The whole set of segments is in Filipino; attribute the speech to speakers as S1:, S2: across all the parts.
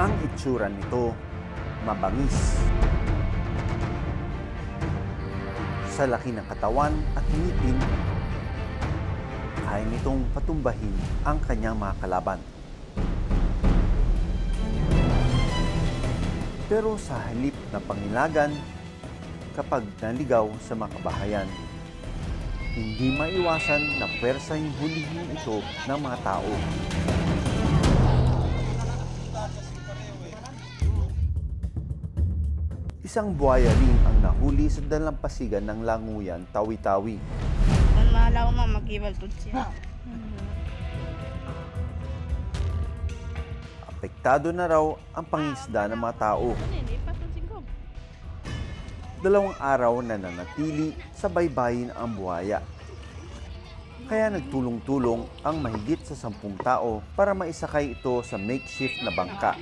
S1: Ang itsura nito, mabangis. Sa laki ng katawan at ngipin, kaya nitong patumbahin ang kanyang mga kalaban. Pero sa halip na pangilagan, kapag naligaw sa mga kabahayan, hindi maiwasan na pwersahing hulihin ito ng mga tao. Isang buhaya rin ang nahuli sa dalampasigan ng Languyan, Tawi-Tawi.
S2: Malaw mo magkibal-tut siya.
S1: Apektado na raw ang pangisda ng mga tao. 2 araw na nanatili sa baybayin ang buhaya. Kaya nagtulong-tulong ang mahigit sa 10 tao para maisakay ito sa makeshift na bangka.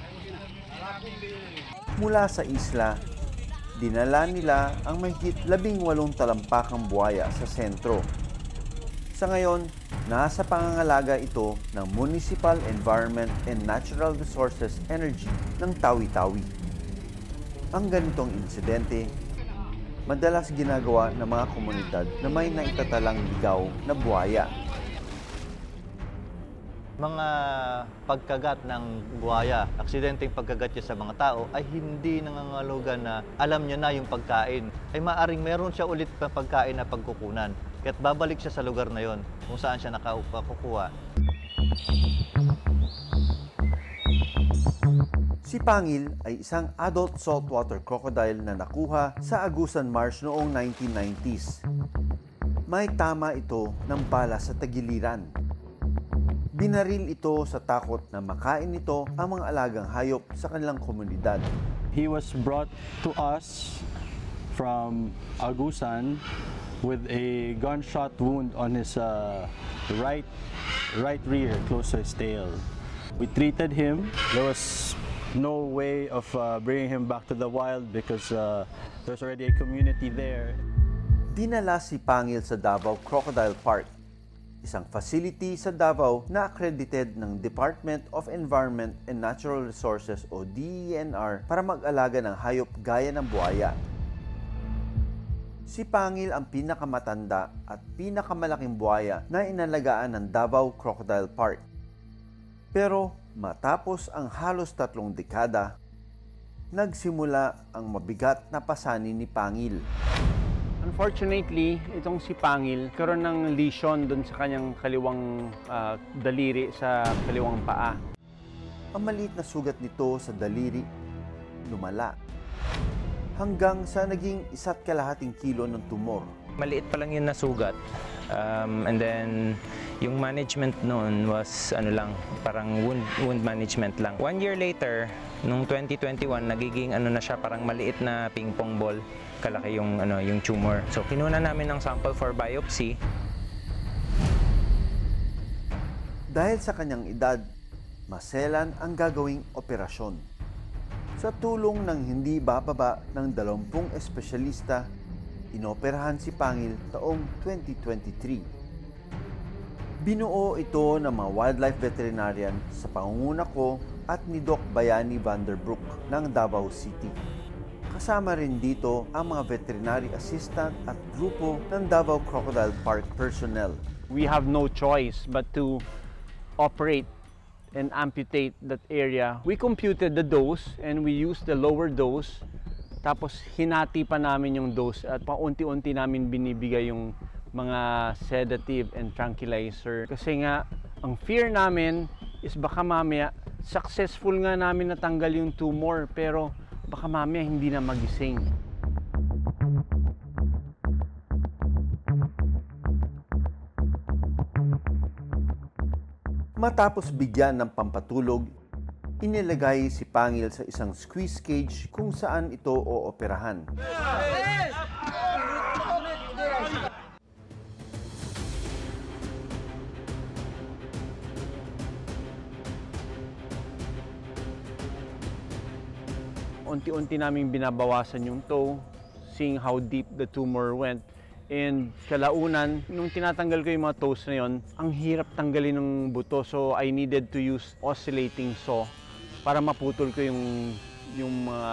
S1: Mula sa isla, dinala nila ang mahigit 18 talampakang buhaya sa sentro. Sa ngayon, nasa pangangalaga ito ng Municipal Environment and Natural Resources Energy ng Tawi-Tawi. Ang ganitong insidente, madalas ginagawa ng mga komunidad na may naitatalang ligaw na buhaya.
S3: Mga pagkagat ng buhaya, aksidenteng pagkagat niya sa mga tao ay hindi nangangahulugan na alam niya na yung pagkain. Ay maaring meron siya ulit na pagkain na pagkukunan. Kaya't babalik siya sa lugar na yon kung saan siya nakakukuha.
S1: Si Pangil ay isang adult saltwater crocodile na nakuha sa Agusan Marsh noong 1990s. May tama ito ng bala sa tagiliran. Binaril ito sa takot na makain nito ang mga alagang hayop sa kanilang komunidad.
S4: He was brought to us from Agusan with a gunshot wound on his right rear, close to his tail. We treated him. There was no way of bringing him back to the wild because there's already a community there.
S1: Dinala si Pangil sa Davao Crocodile Park, isang facility sa Davao na accredited ng Department of Environment and Natural Resources o DENR para mag-alaga ng hayop gaya ng buhaya. Si Pangil ang pinakamatanda at pinakamalaking buhaya na inalagaan ng Davao Crocodile Park. Pero matapos ang halos 3 dekada, nagsimula ang mabigat na pasanin ni Pangil.
S5: Unfortunately, itong si Pangil karoon ng lesion doon sa kanyang kaliwang daliri sa kaliwang paa.
S1: Ang maliit na sugat nito sa daliri, lumala. Hanggang sa naging 1.5 kilo ng tumor.
S6: Maliit pa lang yun na sugat. And then, yung management noon was parang wound management lang. 1 year later, nung 2021, nagiging na siya, parang maliit na ping pong ball. Kalaki yung tumor. So, kinuha namin ng sample for biopsy.
S1: Dahil sa kanyang edad, maselan ang gagawing operasyon. Sa tulong ng hindi bababa ng 20 espesyalista, inoperahan si Pangil taong 2023. Binuo ito ng mga wildlife veterinarian sa pangunguna ko at ni Doc Bayani Vanderbroek ng Davao City. Kasama rin dito ang mga veterinary assistant at grupo ng Davao Crocodile Park personnel.
S5: We have no choice but to operate and amputate that area. We computed the dose and we used the lower dose. Tapos hinati pa namin yung dose at paunti-unti namin binibigay yung mga sedative and tranquilizer. Kasi nga, ang fear namin is baka mamaya successful nga namin natanggal yung tumor pero baka mamaya hindi na magising.
S1: Matapos bigyan ng pampatulog, inilagay si Pangil sa isang squeeze cage kung saan ito ooperahan.
S5: Unti-unti namin binabawasan yung toe, seeing how deep the tumor went. And kalaunan, nung tinatanggal ko yung mga toes na yon, ang hirap tanggalin ng buto. So I needed to use oscillating saw para maputol ko yung mga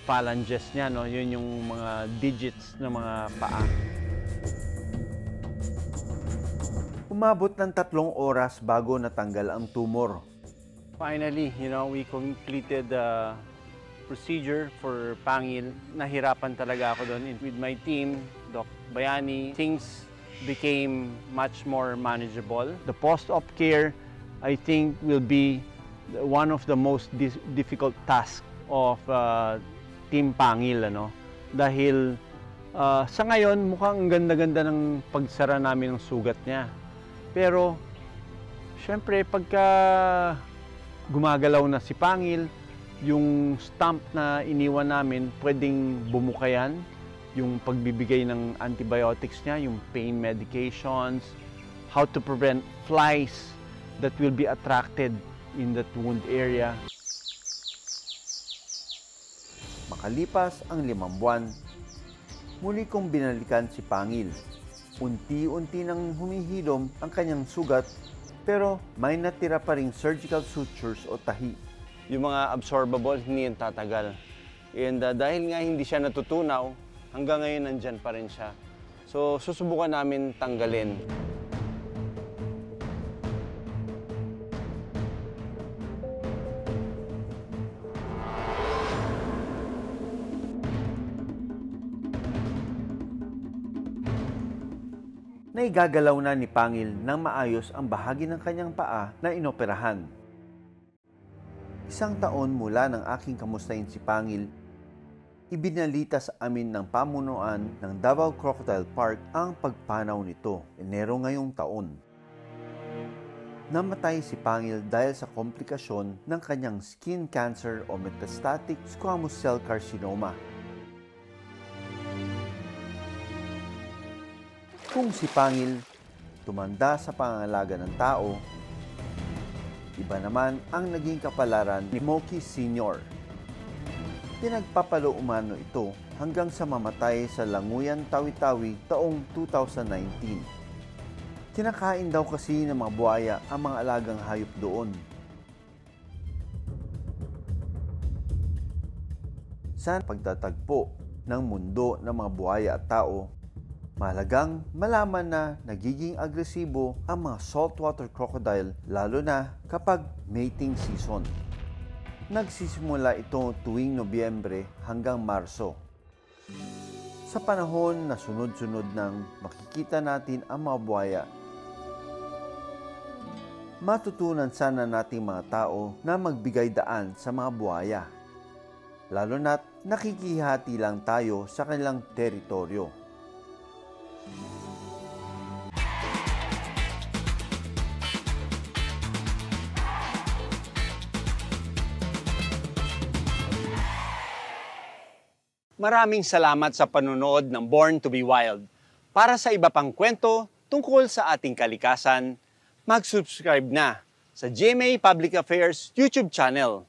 S5: phalanges niya, no? Yun yung mga digits ng mga paa.
S1: Umabot ng 3 oras bago natanggal ang tumor.
S5: Finally, we completed the procedure for pangil. Nahirapan talaga ako doon with my team, Doc Bayani. Things became much more manageable. The post-op care, I think, will be one of the most difficult tasks of Team Pangil, dahil sa ngayon mukhang ganda-ganda ng pagsara namin ng sugat niya. Pero syempre pagka gumagalaw na si Pangil, yung stump na iniwan namin pwedeng bumukayan, yung pagbibigay ng antibiotics niya, yung pain medications, how to prevent flies that will be attracted in that wound area.
S1: Makalipas ang 5 buwan, muli kong binalikan si Pangil. Unti-unti nang humihilom ang kanyang sugat, pero may natira pa ring surgical sutures o tahi.
S5: Yung mga absorbable, hindi yan tatagal. And dahil nga hindi siya natutunaw, hanggang ngayon nandyan pa rin siya. So susubukan namin tanggalin.
S1: Naigagalaw na ni Pangil nang maayos ang bahagi ng kanyang paa na inoperahan. 1 taon mula ng aking kamustahin si Pangil, ibinalita sa amin ng pamunuan ng Davao Crocodile Park ang pagpanaw nito, Enero ngayong taon. Namatay si Pangil dahil sa komplikasyon ng kanyang skin cancer o metastatic squamous cell carcinoma. Kung si Pangil tumanda sa pangangalaga ng tao, iba naman ang naging kapalaran ni Moki Sr. Pinagpapalo umano ito hanggang sa mamatay sa Languyan, Tawi-Tawi taong 2019. Kinakain daw kasi ng mga buhaya ang mga alagang hayop doon. Sa pagtatagpo ng mundo ng mga buhaya at tao, mahalagang malaman na nagiging agresibo ang mga saltwater crocodile lalo na kapag mating season. Nagsisimula ito tuwing Nobyembre hanggang Marso. Sa panahon na sunod-sunod nang makikita natin ang mga buhaya, matutunan sana nating mga tao na magbigay daan sa mga buhaya, lalo na't nakikihati lang tayo sa kanilang teritoryo.
S5: Maraming salamat sa panonood ng Born to be Wild. Para sa iba pang kwento tungkol sa ating kalikasan, mag-subscribe na sa GMA Public Affairs YouTube channel.